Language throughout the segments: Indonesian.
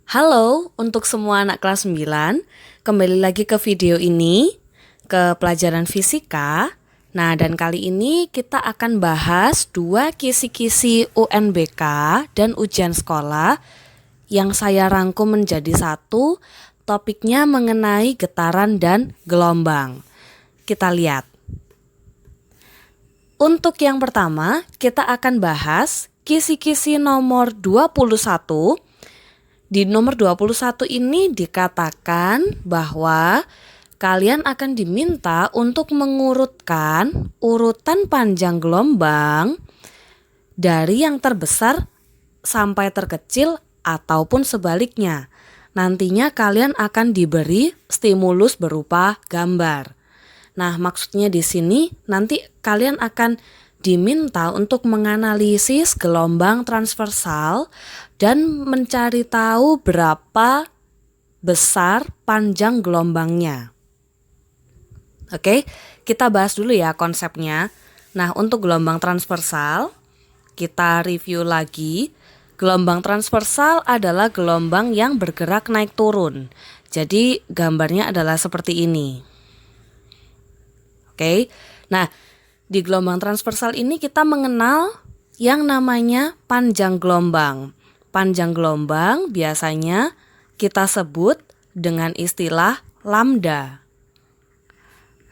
Halo untuk semua anak kelas 9, kembali lagi ke video ini, ke pelajaran fisika. Nah, dan kali ini kita akan bahas dua kisi-kisi UNBK dan ujian sekolah yang saya rangkum menjadi satu, topiknya mengenai getaran dan gelombang. Kita lihat. Untuk yang pertama, kita akan bahas kisi-kisi nomor 21. Di nomor 21 ini dikatakan bahwa kalian akan diminta untuk mengurutkan urutan panjang gelombang dari yang terbesar sampai terkecil ataupun sebaliknya. Nantinya kalian akan diberi stimulus berupa gambar. Nah, maksudnya di sini nanti kalian akan diminta untuk menganalisis gelombang transversal dan mencari tahu berapa besar panjang gelombangnya. Oke, kita bahas dulu ya konsepnya. Nah, untuk gelombang transversal, kita review lagi. Gelombang transversal adalah gelombang yang bergerak naik turun. Jadi, gambarnya adalah seperti ini. Oke, nah di gelombang transversal ini kita mengenal yang namanya panjang gelombang. Panjang gelombang biasanya kita sebut dengan istilah lambda.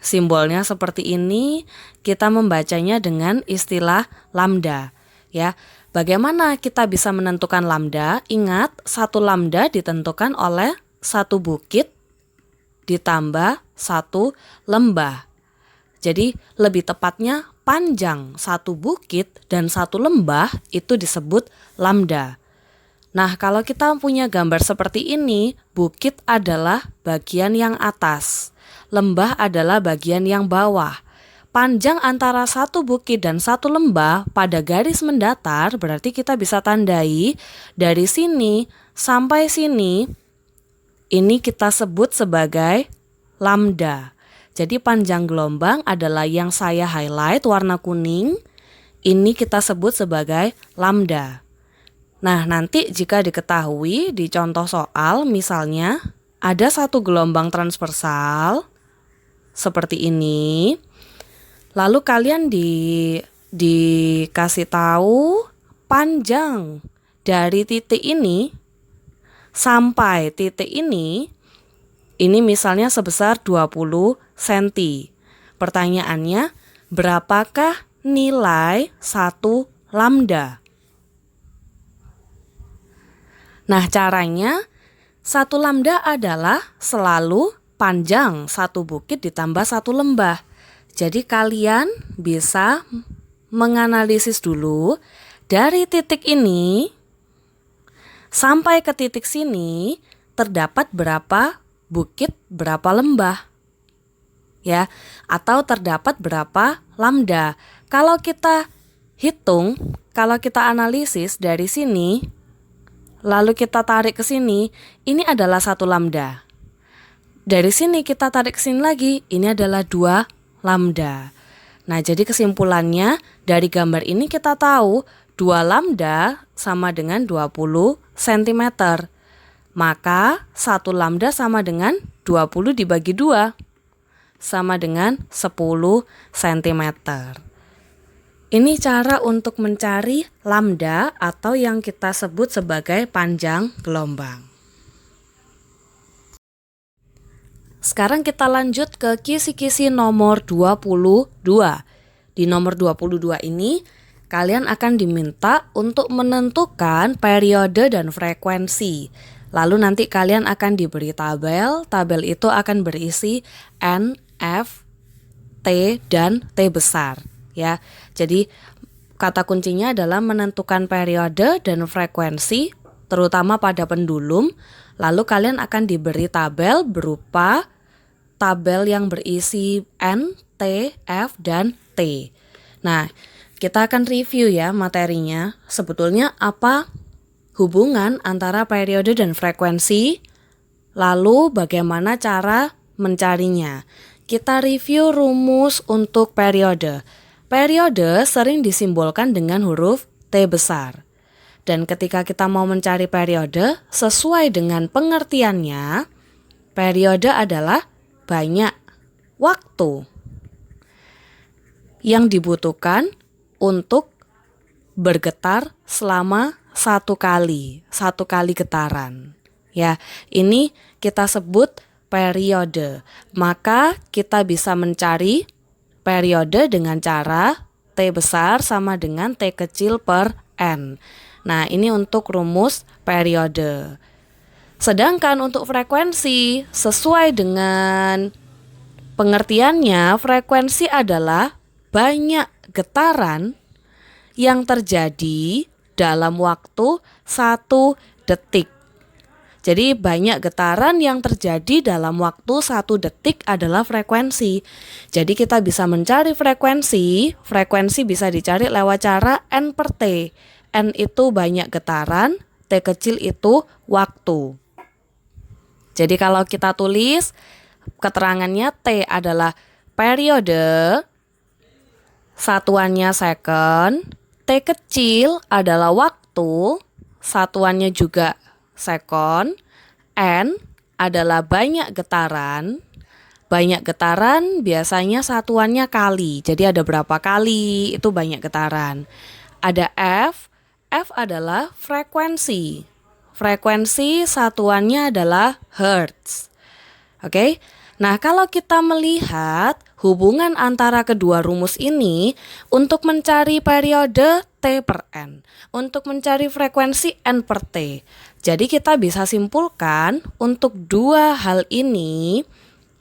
Simbolnya seperti ini, kita membacanya dengan istilah lambda. Ya, bagaimana kita bisa menentukan lambda? Ingat, satu lambda ditentukan oleh satu bukit ditambah satu lembah. Jadi lebih tepatnya panjang satu bukit dan satu lembah itu disebut lambda. Nah, kalau kita punya gambar seperti ini, bukit adalah bagian yang atas, lembah adalah bagian yang bawah. Panjang antara satu bukit dan satu lembah pada garis mendatar berarti kita bisa tandai dari sini sampai sini, ini kita sebut sebagai lambda. Jadi panjang gelombang adalah yang saya highlight warna kuning, ini kita sebut sebagai lambda. Nah, nanti jika diketahui di contoh soal misalnya ada satu gelombang transversal seperti ini, lalu kalian dikasih tahu panjang dari titik ini sampai titik ini misalnya sebesar 20 cm. Pertanyaannya, berapakah nilai satu lambda? Nah, caranya satu lambda adalah selalu panjang satu bukit ditambah satu lembah. Jadi kalian bisa menganalisis dulu dari titik ini sampai ke titik sini terdapat berapa bukit, berapa lembah. Ya, atau terdapat berapa lambda. Kalau kita hitung, kalau kita analisis dari sini, lalu kita tarik ke sini, ini adalah satu lambda. Dari sini kita tarik ke sini lagi, ini adalah dua lambda. Nah, jadi kesimpulannya dari gambar ini kita tahu 2 lambda sama dengan 20 cm. Maka 1 lambda sama dengan 20 dibagi 2. Sama dengan 10 cm. Ini cara untuk mencari lambda atau yang kita sebut sebagai panjang gelombang. Sekarang kita lanjut ke kisi-kisi nomor 22. Di nomor 22 ini, kalian akan diminta untuk menentukan periode dan frekuensi. Lalu nanti kalian akan diberi tabel itu akan berisi N, F, T, dan T besar. Ya, jadi kata kuncinya adalah menentukan periode dan frekuensi, terutama pada pendulum. Lalu kalian akan diberi tabel berupa tabel yang berisi N, T, F, dan T. Nah, kita akan review ya materinya. Sebetulnya apa hubungan antara periode dan frekuensi, lalu bagaimana cara mencarinya. Kita review rumus untuk periode. Periode sering disimbolkan dengan huruf T besar. Dan ketika kita mau mencari periode, sesuai dengan pengertiannya, periode adalah banyak waktu yang dibutuhkan untuk bergetar selama satu kali getaran. Ya, ini kita sebut periode. Maka kita bisa mencari periode dengan cara T besar sama dengan T kecil per N. Nah, ini untuk rumus periode. Sedangkan untuk frekuensi, sesuai dengan pengertiannya, frekuensi adalah banyak getaran yang terjadi dalam waktu 1 detik. Jadi banyak getaran yang terjadi dalam waktu 1 detik adalah frekuensi. Jadi kita bisa mencari frekuensi bisa dicari lewat cara N per T. N itu banyak getaran, T kecil itu waktu. Jadi kalau kita tulis keterangannya T adalah periode, satuannya second, T kecil adalah waktu, satuannya juga second, N adalah banyak getaran. Banyak getaran biasanya satuannya kali, jadi ada berapa kali itu banyak getaran. Ada F adalah frekuensi. Frekuensi satuannya adalah hertz. Oke. Nah, kalau kita melihat hubungan antara kedua rumus ini untuk mencari periode T per N, untuk mencari frekuensi N per T. Jadi kita bisa simpulkan untuk dua hal ini,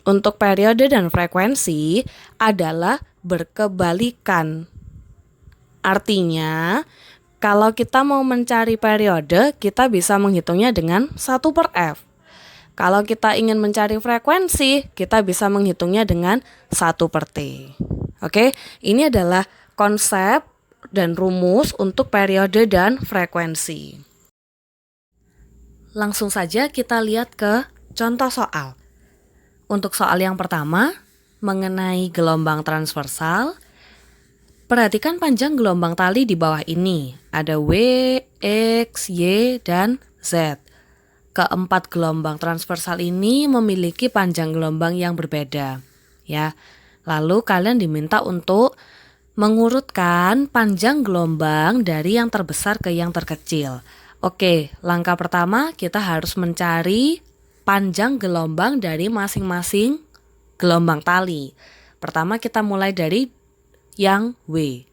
untuk periode dan frekuensi adalah berkebalikan. Artinya, kalau kita mau mencari periode, kita bisa menghitungnya dengan 1 per F. Kalau kita ingin mencari frekuensi, kita bisa menghitungnya dengan 1 per T. Oke, ini adalah konsep dan rumus untuk periode dan frekuensi. Langsung saja kita lihat ke contoh soal. Untuk soal yang pertama, mengenai gelombang transversal, perhatikan panjang gelombang tali di bawah ini. Ada W, X, Y, dan Z. Keempat gelombang transversal ini memiliki panjang gelombang yang berbeda. Ya. Lalu kalian diminta untuk mengurutkan panjang gelombang dari yang terbesar ke yang terkecil. Oke, langkah pertama kita harus mencari panjang gelombang dari masing-masing gelombang tali. Pertama kita mulai dari yang W,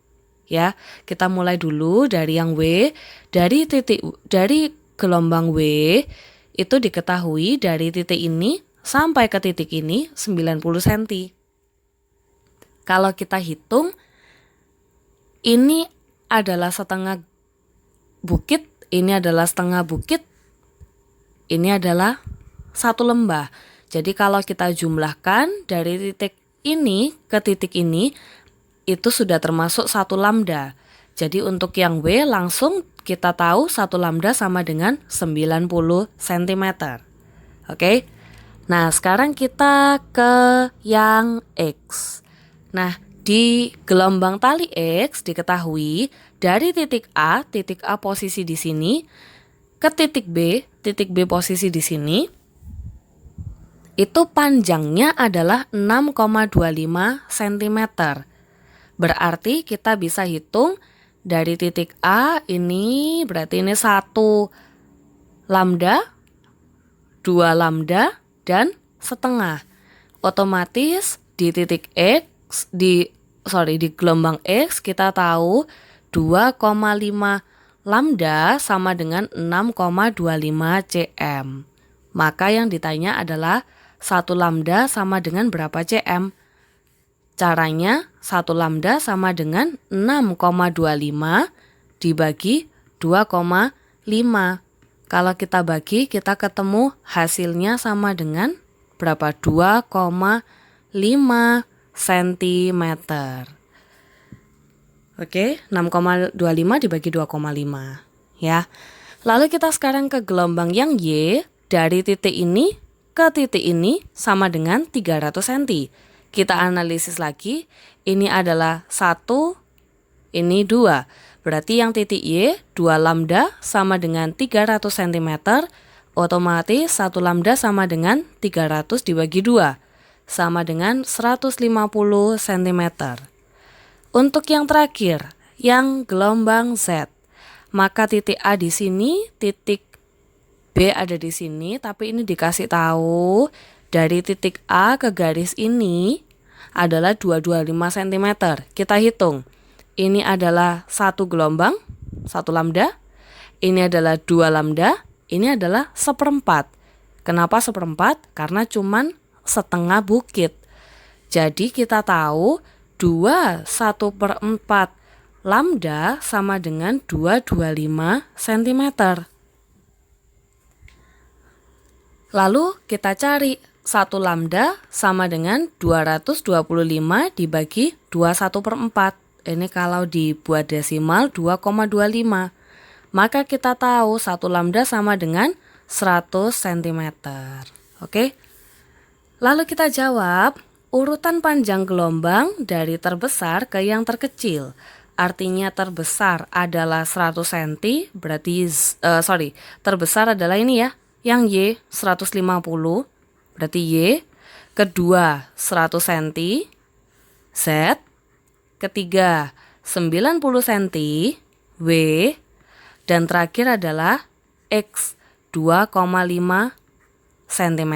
ya. Kita mulai dulu dari yang W. Dari gelombang W itu diketahui dari titik ini sampai ke titik ini 90 cm. Kalau kita hitung, ini adalah setengah bukit, ini adalah setengah bukit, ini adalah satu lembah. Jadi kalau kita jumlahkan dari titik ini ke titik ini, itu sudah termasuk 1 lambda. Jadi untuk yang W langsung kita tahu 1 lambda sama dengan 90 cm. Oke. Nah, sekarang kita ke yang X. Nah, di gelombang tali X diketahui dari titik A posisi di sini, ke titik B posisi di sini, itu panjangnya adalah 6,25 cm. Berarti kita bisa hitung dari titik A ini berarti ini 1 lambda, 2 lambda, dan setengah. Otomatis di titik X, di gelombang X kita tahu 2,5 lambda sama dengan 6,25 cm. Maka yang ditanya adalah 1 lambda sama dengan berapa cm? Caranya 1 lambda sama dengan 6,25 dibagi 2,5. Kalau kita bagi, kita ketemu hasilnya sama dengan berapa? 2,5 cm. Oke, 6,25 dibagi 2,5 ya. Lalu kita sekarang ke gelombang yang Y. Dari titik ini ke titik ini sama dengan 300 cm. Kita analisis lagi, ini adalah 1, ini 2. Berarti yang titik Y, 2 lambda sama dengan 300 cm, otomatis 1 lambda sama dengan 300 dibagi 2, sama dengan 150 cm. Untuk yang terakhir, yang gelombang Z, maka titik A di sini, titik B ada di sini, tapi ini dikasih tahu dari titik A ke garis ini adalah 225 cm. Kita hitung. Ini adalah 1 gelombang, 1 lambda. Ini adalah 2 lambda. Ini adalah 1/4. Kenapa 1/4? Karena cuman setengah bukit. Jadi kita tahu 1/4 lambda sama dengan 225 cm. Lalu kita cari 1 lambda sama dengan 225 dibagi 21/4. Ini kalau dibuat desimal 2,25. Maka kita tahu 1 lambda sama dengan 100 cm. Oke? Lalu kita jawab urutan panjang gelombang dari terbesar ke yang terkecil. Artinya terbesar adalah 100 cm, berarti terbesar adalah ini ya. Yang Y 150, berarti Y. Kedua 100 cm, Z. Ketiga 90 cm, W. Dan terakhir adalah X 2,5 cm.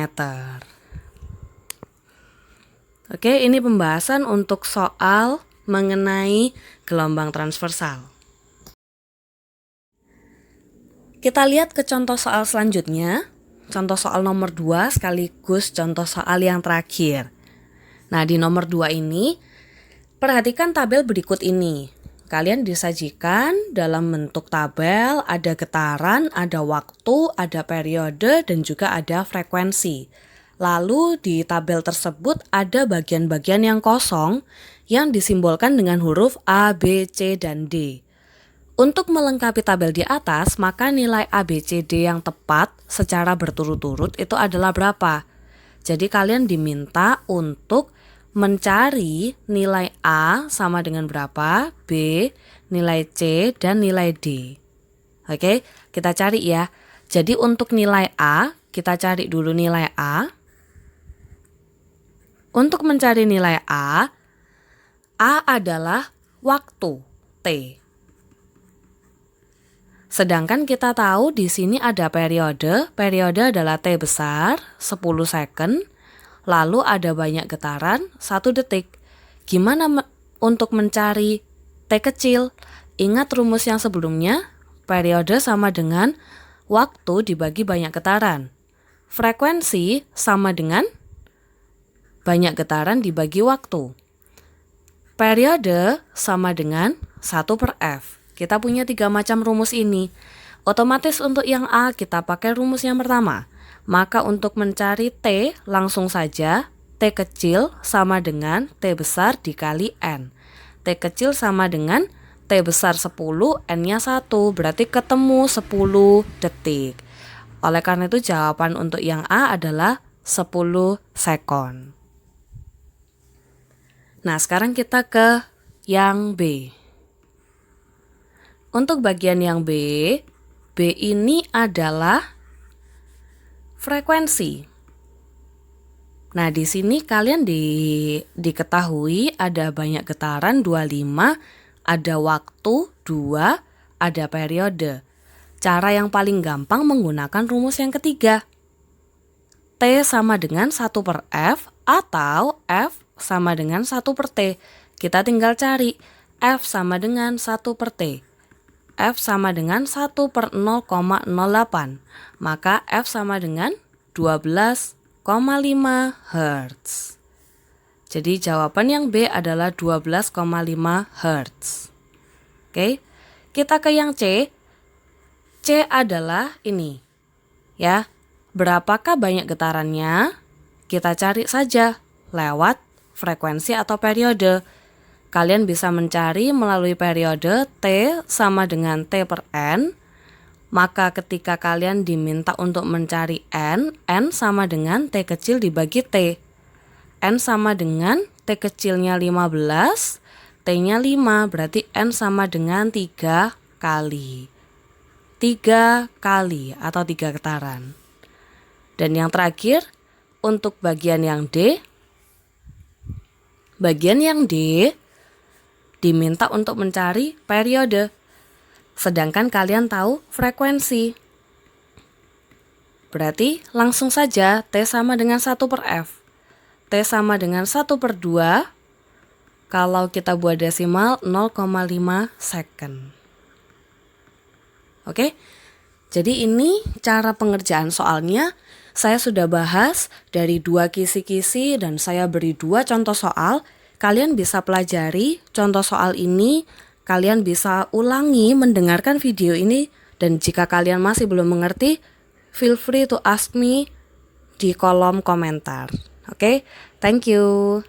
Oke, ini pembahasan untuk soal mengenai gelombang transversal. Kita lihat ke contoh soal selanjutnya, contoh soal nomor 2 sekaligus contoh soal yang terakhir. Nah, di nomor 2 ini, perhatikan tabel berikut ini. Kalian disajikan dalam bentuk tabel, ada getaran, ada waktu, ada periode, dan juga ada frekuensi. Lalu di tabel tersebut ada bagian-bagian yang kosong yang disimbolkan dengan huruf A, B, C, dan D. Untuk melengkapi tabel di atas, maka nilai A, B, C, D yang tepat secara berturut-turut itu adalah berapa? Jadi kalian diminta untuk mencari nilai A sama dengan berapa, B, nilai C, dan nilai D. Oke, kita cari ya. Jadi untuk nilai A, kita cari dulu nilai A. Untuk mencari nilai A adalah waktu, T. Sedangkan kita tahu di sini ada periode adalah T besar, 10 second, lalu ada banyak getaran, 1 detik. Gimana untuk mencari T kecil? Ingat rumus yang sebelumnya, periode sama dengan waktu dibagi banyak getaran. Frekuensi sama dengan banyak getaran dibagi waktu. Periode sama dengan 1/F. Kita punya 3 macam rumus ini. Otomatis untuk yang A kita pakai rumus yang pertama. Maka untuk mencari T langsung saja T kecil sama dengan T besar dikali N. T kecil sama dengan T besar 10, N-nya 1. Berarti ketemu 10 detik. Oleh karena itu jawaban untuk yang A adalah 10 sekon. Nah, sekarang kita ke yang B. Untuk bagian yang B ini adalah frekuensi. Nah, di sini kalian diketahui ada banyak getaran 25, ada waktu 2, ada periode. Cara yang paling gampang menggunakan rumus yang ketiga. T sama dengan 1/F atau F sama dengan 1/T. Kita tinggal cari F sama dengan 1/T. F sama dengan 1/0,08. Maka F sama dengan 12,5 Hz. Jadi jawaban yang B adalah 12,5 Hz. Oke, kita ke yang C. C adalah ini. Ya, berapakah banyak getarannya? Kita cari saja lewat frekuensi atau periode. Kalian bisa mencari melalui periode T sama dengan T/N. Maka ketika kalian diminta untuk mencari N sama dengan T kecil dibagi T. N sama dengan T kecilnya 15 T-nya 5, berarti N sama dengan 3 kali. 3 kali atau 3 getaran. Dan yang terakhir, untuk bagian yang D diminta untuk mencari periode. Sedangkan kalian tahu frekuensi. Berarti langsung saja T sama dengan 1 per F. T sama dengan 1 per 2. Kalau kita buat desimal 0,5 second. Oke? Jadi ini cara pengerjaan soalnya. Saya sudah bahas dari 2 kisi-kisi dan saya beri 2 contoh soal. Kalian bisa pelajari contoh soal ini, kalian bisa ulangi mendengarkan video ini, dan jika kalian masih belum mengerti, feel free to ask me di kolom komentar. Oke, thank you.